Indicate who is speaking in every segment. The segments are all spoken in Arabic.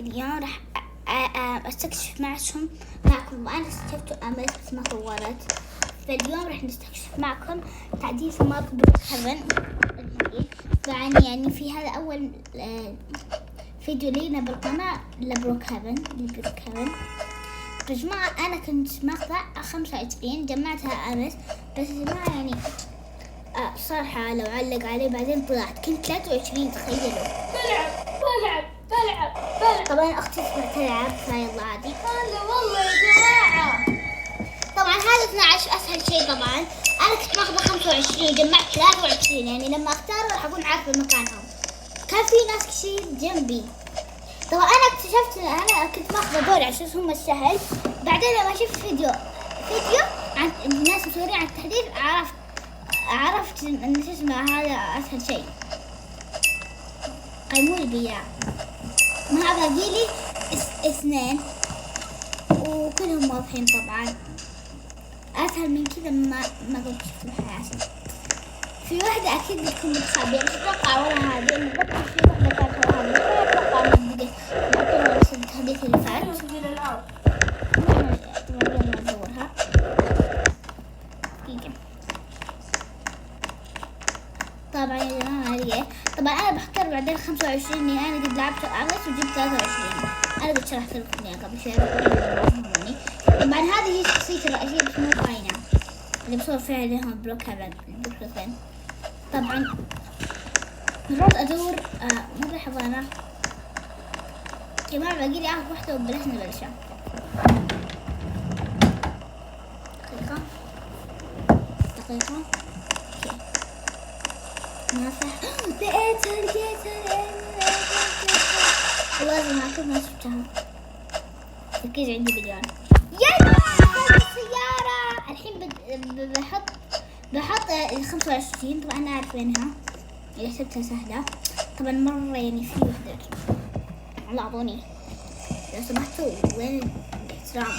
Speaker 1: اليوم راح استكشف معكم وأنا استكشفت أمس بس ما صورت. فاليوم راح نستكشف معكم تعديل في ماب بروك هيفن الجديد. طبعا يعني في هذا أول فيديو لينا بالقناة لبروك هيفن. يا جماعة أنا كنت ماخذة 25 جمعتها أمس، بس يا جماعة يعني صراحة لو علق عليه بعدين طلعت كنت 23. تخيلوا.
Speaker 2: بلعب
Speaker 1: طبعا أختي تلعب فيلا عادي.
Speaker 2: هلا والله يا جماعة.
Speaker 1: طبعا هذا 12 أسهل شيء. طبعا أنا كنت ماخذة 25 جمعت 23، يعني لما أختار راح أكون عارفة مكانهم. كان في ناس كثير جنبي. طبعا أنا اكتشفت إن أنا كنت ماخذة دول عشان هم السهل. بعدين لما شفت فيديو عن الناس مسوين عن التحديث عرفت إن شو اسمه هذا أسهل شيء. قيموا لي إياه. ما باقي لي 2 وكلهم واضحين. طبعا أسهل من كذا ما قلت في الحياة. في واحدة أكيد بتكون متخبية، بس أتوقع ولا هذه اللي بطل. في واحدة كانت ولا هذه، أتوقع إنها بدت بس التحديث اللي فات. طبعا يلا ندورها دقيقة. طبعا يا جماعة هذه طبعا أنا بختار بعدين 25 إني أنا قد لعبت أمس وجبت 23. أنا قد شرحت لكم إياها قبل شوي. طبعا هذه هي شخصية الرئيسية بس مو باينة اللي بصور فيها لهم بروك هيفن. طبعا المفروض أدور مو بالحضانة. يا جماعة باقي لي آخر واحدة وبلاش نبلشها. دقيقة. اوكي نافع. لقيتها والله يا جماعة ما شفتها. ركز عندي بليون. يلا السيارة الحين بحط 25. طبعا أنا أعرف وينها، اللي حسبتها سهلة. طبعا مرة يعني في وحدة الله أعطوني لو سمحتوا وين الاحترام.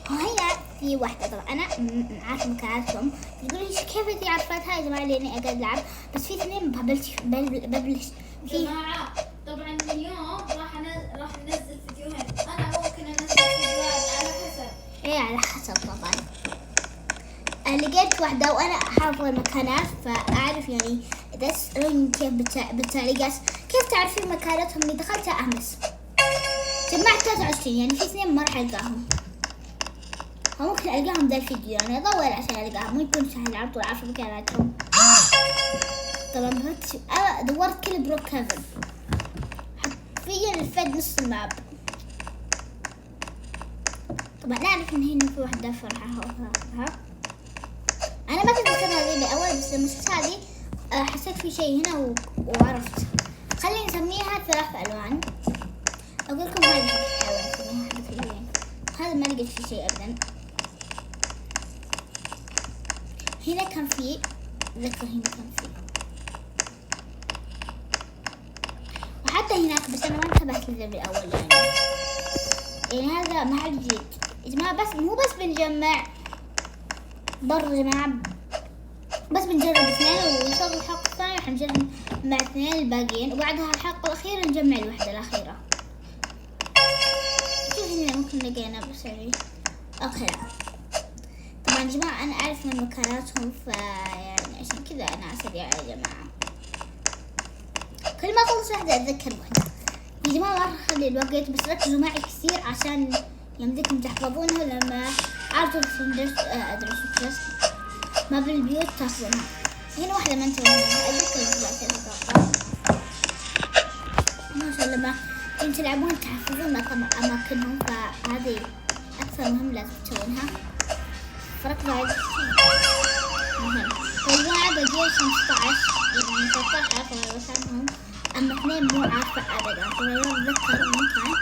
Speaker 1: هيا في واحدة. طبعا أنا عارفة مكاناتهم. تقولي كيف أنتي عرفتها يا جماعة؟ لأني أقعد ألعب. بس في 2 ببلش
Speaker 2: في جماعة. طبعا اليوم راح ننزل فيديوهين. أنا ممكن أنزل فيديوهات على حسب.
Speaker 1: إيه على حسب. طبعا لقيت واحدة وأنا حافظة المكانات فأعرف يعني كيف بالتالي كيف تعرفين مكانتهم. اللي دخلتها أمس جمعت 23، يعني في 2 ما راح ألقاهم. ممكن ألقاهم ذا الفيديو، يعني أدور عشان ألقاهم. مو يكون سهل على طول أعرف مكاناتهم. طبعا أنا دورت كل بروك هيفن حرفيا الفد نص الماب. طبعا أعرف إن هنا في واحدة فرحة هاها. أنا ما كنت أسمع هذه الأول، بس لما شفت هذه حسيت في شيء هنا وعرفت. خلينا نسميها 3 ألوان. أقول لكم هذه الحيوان نسميها حبة الحيوان. هذا ما لقيت فيه شيء أبدا. هنا كان فيه ذكر، هنا كان فيه وحتى هناك، بس أنا ما انتبهت للذي الأول. يعني هذا محل جديد يا جماعة. بس مو بس بنجمع برضو يا جماعة، بس بنجرب 2 ويصير الحلقة الثانية راح نجرب مع 2 الباقيين، وبعدها الحلقة الأخيرة نجمع الوحدة الأخيرة. شوف هنا ممكن لقينا بسري. أوكي طبعا يا جماعة أنا أعرف من مكاناتهم، يعني عشان كذا أنا أسرع يا جماعة. كل ما أخلص واحدة أتذكر واحدة. يا جماعة ما راح أخلي الوقت، بس ركزوا معي كثير عشان يمديكم تحفظونها لما عرفتوا أدرس ما بالبيوت تاخذونها. هنا واحدة ما انتبهنا. أتذكر أتوقع ما شاء الله لما كنتم تلعبون تحفظون أماكنهم، فهذه أكثر مهم لازم تسوونها. فركزوا على مهم. فالجماعة بقي 15، يعني 13 عارفة مكانهم، أما 2 مو عارفة أبدا. طبعا أتذكر مكان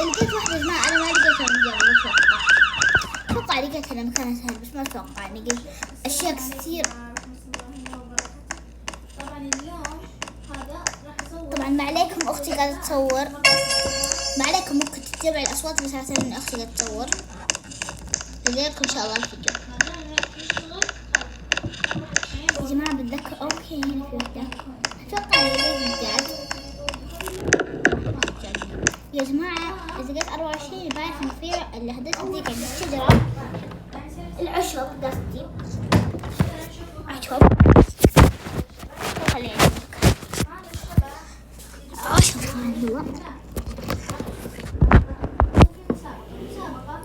Speaker 1: لقيت واحدة. جماعة أنا ما لقيتها من قبل. أتوقع لقيتها مكانها سهل، بس ما أتوقع لقيت أشياء كثير.
Speaker 2: طبعا اليوم هذا راح أصور.
Speaker 1: طبعا ما عليكم أختي قاعدة تصور، ما عليكم ممكن تتبع الأصوات، بس عشان إن أختي قاعدة تصور لقيتكم إن شاء الله الفيديو. يا جماعة بتذكر اوكي هنا في وحدة اتوقع هي جد. يا جماعة إذا قلت 24 بعرف إن في الهدف ذيك عند الشجرة العشب قصدي عشب خلينا عشب هو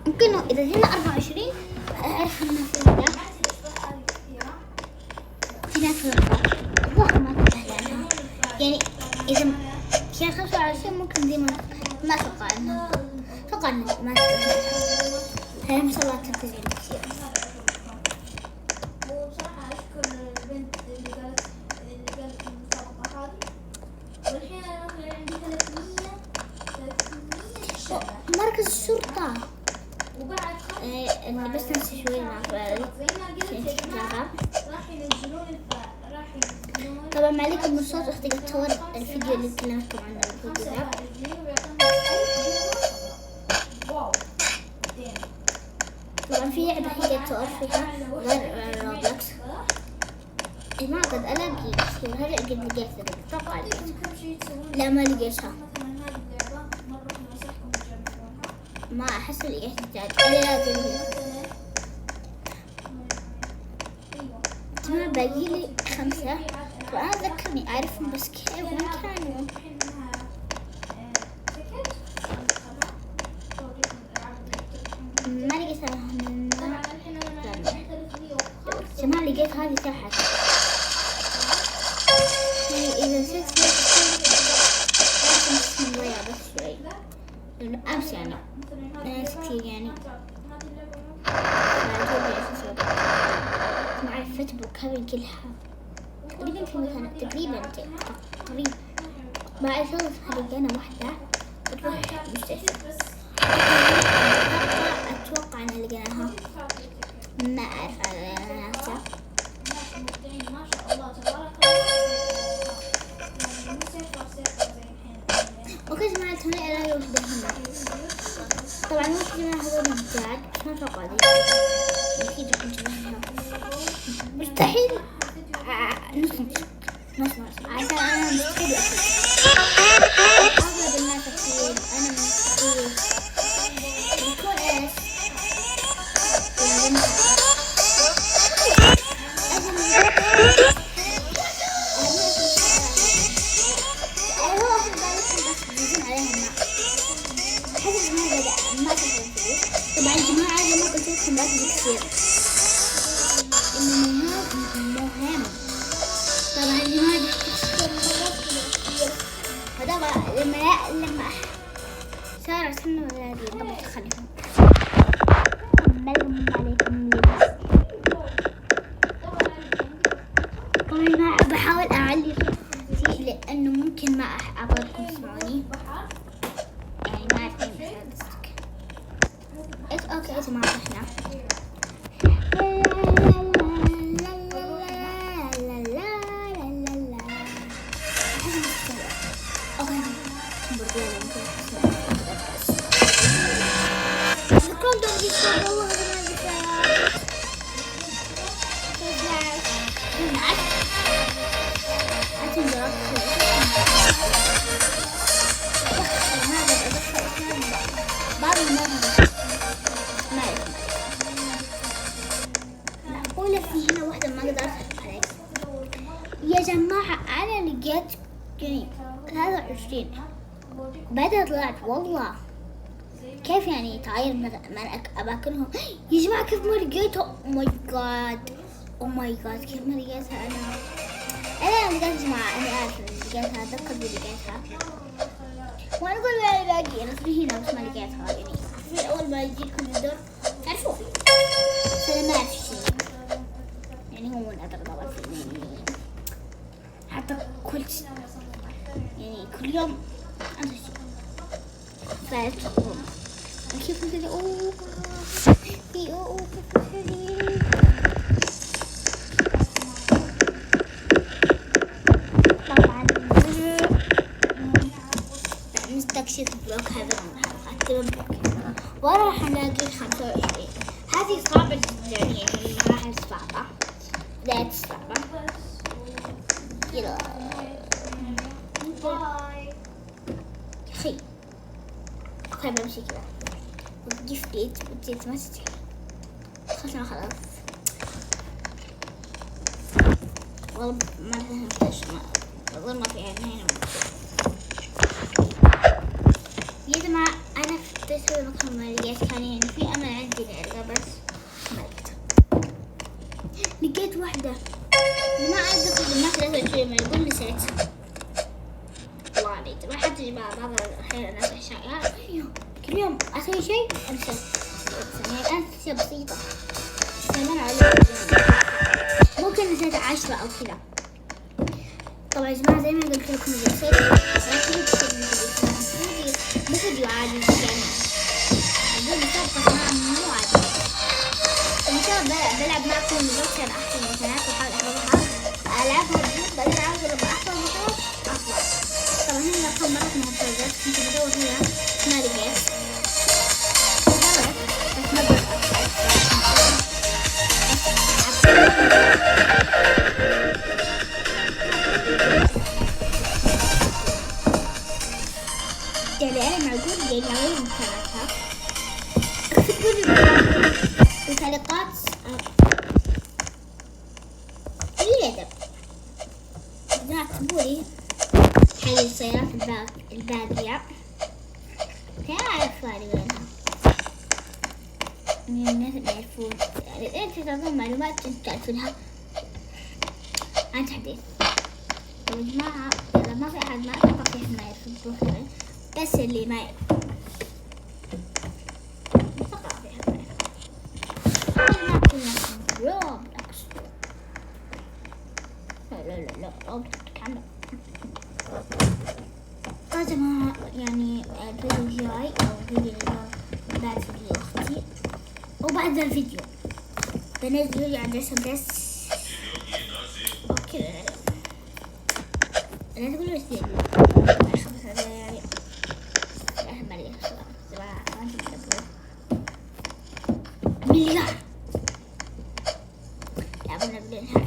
Speaker 1: ممكن إذا هنا 24 أعرف إنه في ناس والله ما تفهم يعني إذا كان 25 ممكن دي ما أتوقع إنه ما تفهم هي ما شاء الله تركيزين كثير.
Speaker 2: وبصراحة أشكر البنت اللي قالت المسابقة هذه. والحين أنا مثلا عندي 300 شغلة.
Speaker 1: مركز الشرطة
Speaker 2: وبعد
Speaker 1: اللي بس نفسي شوي مع
Speaker 2: زي ما قلت يا جماعة راح ينزلون
Speaker 1: طبعا ما عليكم من صوت أختي قد تصور الفيديو اللي تكلمتكم عنه الفيديو ذا. طبعا في لعبة هي قد تصور فيها غير روبلوكس. ما قد ألاقي كثير هلا قد لقيتها أتوقع لا ما لقيتها ما أحس لقيت الجاد لا جماعة باقي لي 5 وأنا أذكرني أعرفهم بس كيف وين كانوا ما لقيتها من جماعة لقيت هذه تحت إذا نسيت لازم نضيع بس شوي لأنه أمس يعني ناس كتير يعني معي فيسبوك هذه كلها تقريبا في مثلا تقريبا بعد شغل لقينا واحدة تروح مستشفى أتوقع أنها لقيناها ما أعرف على ناسها
Speaker 2: ما شاء الله تبارك الله.
Speaker 1: اوكي جماعة هنا الاقي وحدة هنا طبعا ممكن جماعة هذول الجاد بس ما اتوقع ذي اكيد راح نجيبها مستحيل نص عشان انا مستحيل اغلب الناس كثير انا مستحيل يكون ايش طبعا الجماعة لما قلت لكم لازم كثير إنه مهم طبعا الجماعة هذا لما صار سنة ولادي طبعا تخليهم ملهم عليكم طبعا بحاول أعلي صوتي لأنه ممكن ما أقدركم تسمعوني يعني ما أعرف اوكي يا جماعة احنا يا جماعة أنا لقيت يعني 23 بعدها طلعت والله كيف يعني تعاير من أماكنهم يا جماعة كيف ما لقيتها أو ماي جاد كيف ما لقيتها أنا لقيتها يا جماعة أنا عارفة لقيتها أتذكر لقيتها وأنا أقول لا باقي أنا في هنا بس ما لقيتها يعني في أول ما يجيكم الدور تعرفوا أنا ما أعرف شيء يعني هو من أدرى طبعا يعني حتى كل يعني كل يوم أنا شيء كيف مثلا أوه في أوه طبعا نستكشف بلوك هذا وراح نلاقي 25 هذه صعبة جدا يعني مراحل صعبة بداية صعبة يلا
Speaker 2: باي.
Speaker 1: أخي أوكي بمشي كذا وتجيب ديت وتزيد ما تستحي خلاص والله ما نفتش والله ما في هنا يا جماعة أنا فتشت المكان ما لقيت كان يعني في أمل عندي لألقى بس ما لقيت واحدة ما أعرف ما 23 ما يقول نسيت والله عليك ما حتى جماعة بعض الأحيان أنا أسوي شيء كل يوم أسوي شيء أنسى يعني الآن أشياء بسيطة كمان على ممكن نسيت 10 أو كذا. طبعا يا جماعة زي ما قلت لكم نسيت مو فيديو عادي يعني أقول مسابقة مو عادي إن شاء الله بلعب معكم مباشرة أحسن المكانات وأحاول أحفظها ألعبها بدون بعدين أعرف لما أحفظ مكان أطلع. طبعا هنا الأرقام مرات مهتزات كنت بدور فيها ما لقيت بس ما بقدر يعني أنا معقول يعني أعيد مكاناتها اكتبوا لي بالتعليقات قليل أدب إذا اكتبوا لي حل السيارات الباقية تعرف فاري وينها من الناس اللي يعرفون يعني أنت تعطون معلومات أنت تعرفونها عن تحديث. طيب يا جماعة إذا ما في أحد ما أتوقع في أحد ما يعرف البروكلين بس اللي ما يعرف أتوقع في أحد ما يعرف ما كنا روبلوكس لا روبلوكس عنه. يا جماعة يعني الفيديو الجاي أو الفيديو اللي بعد فيديو أختي وبعد الفيديو بنزل عند بس أوكي لا تقولوا بس يعني خبص هذا يعني أهم مريض صراحة ما تقدروا مليار لعبنا بالنهاية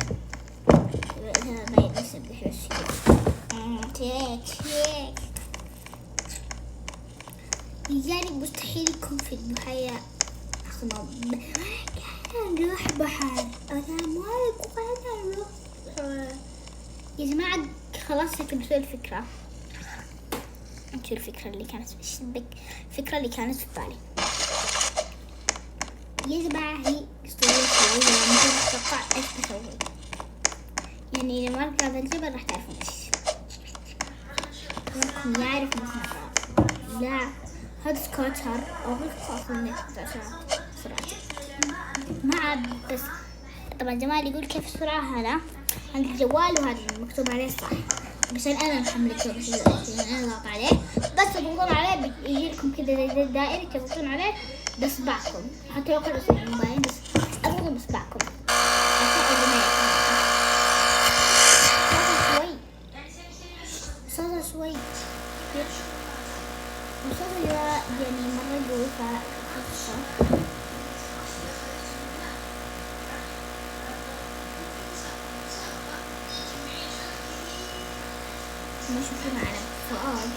Speaker 1: هذا ما ينسب بحرش تيك يعني مستحيل يكون في البحيرة كان نروح بحر أنا ما يكون نروح يا جماعة خلاص هتنسوا الفكرة. انتوا الفكرة اللي كانت الفكرة اللي كانت في بالي يا جماعة هي اسطورية شوية ممكن تتوقع ايش بسوي يعني لما اركب هذا الجبل راح تعرفون ايش ممكن يعرف مثلا لا هذا سكوتر او غلط سرعة مع بس طبعا جمال يقول كيف السرعة هذا عند الجوال وهذا مكتوب عليه صح عشان انا محملته بس انا ضغط عليه بس تضغطون عليه بيجي لكم كذا زي الدائري تضغطون عليه باصبعكم حتى لو كان الموبايل بس اضغطوا باصبعكم صوته شوي وصوته يعني مرة قوي فخصه ما شوفونا على فؤاد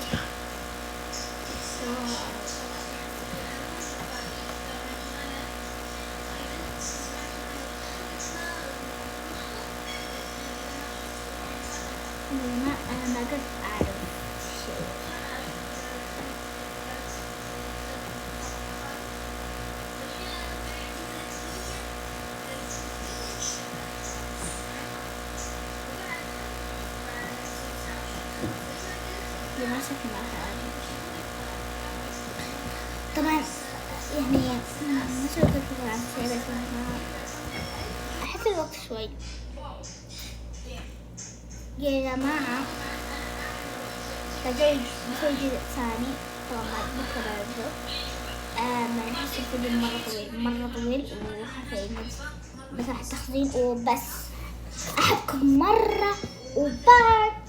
Speaker 1: أنا ما قد أعرف شيء للأسف ما أعرف طبعا يعني ما سويت الفكرة عن شيء بس أحس الوقت شوي يا جماعة بسوي جزء ثاني طبعا بعد بكرة برضو ما نحس الفيديو مرة طويل وحرفيا مساحة تخزين وبس أحبكم مرة وباي.